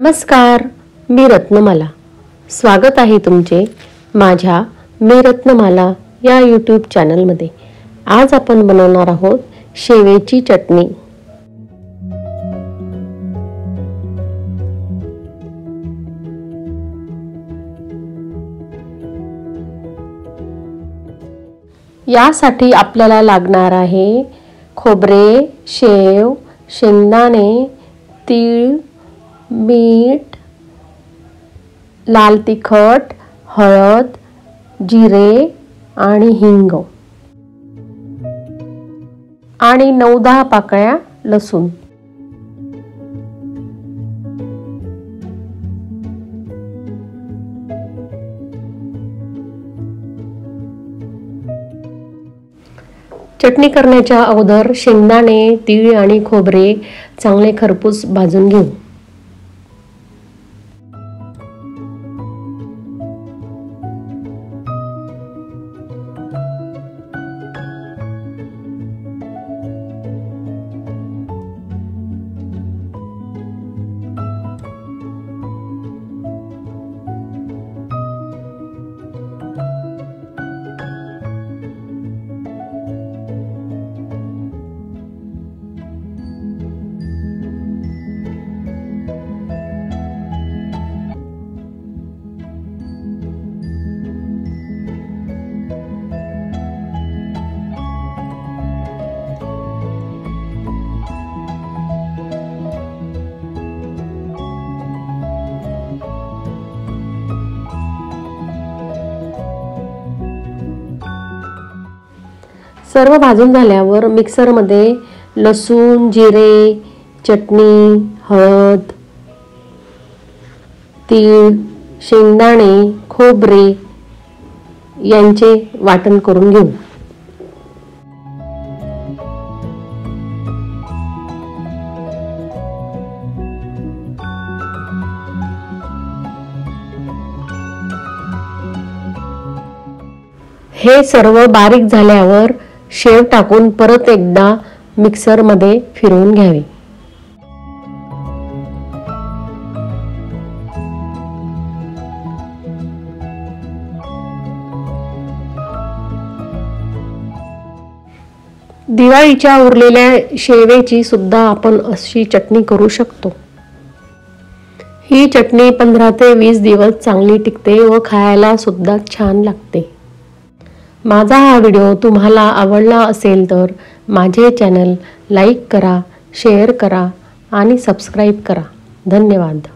नमस्कार, मी रत्नमाला। स्वागत आहे तुमचे माझ्या मी रत्नमाला या यूट्यूब चॅनलमध्ये। आज आपण बनवणार आहोत शेवेची चटणी। यासाठी आपल्याला लागणार आहे खोबरे, शेव, शेंगदाणे, तीळ, मीठ, लाल तिखट, हळद, जिरे आणि हिंग आणि 9-10 पाकळ्या लसूण। चटणी करण्याच्या अगोदर शेंगदाणे, तीळ आणि खोबरे चांगले खरपूस भाजून घेऊ। सर्व भाजून झाल्यावर मिक्सरमध्ये लसूण, जिरे, चटणी, हळद, तीळ, शेंगदाणे, खोबरे यांचे वाटण करून घेऊ। हे सर्व बारीक झाल्यावर शेव टाकून परत एकदा मिक्सर मध्ये फिरवून घ्यावे। दिवाळीच्या उरलेल्या शेवेची सुद्धा आपण अशी चटणी करू शकतो। ही चटणी 15 ते 20 दिवस चांगली टिकते व खायला सुद्धा छान लागते। माझा हा व्हिडिओ तुम्हाला आवडला असेल तर माझे चॅनल लाईक करा, शेअर करा आणि सबस्क्राईब करा। धन्यवाद।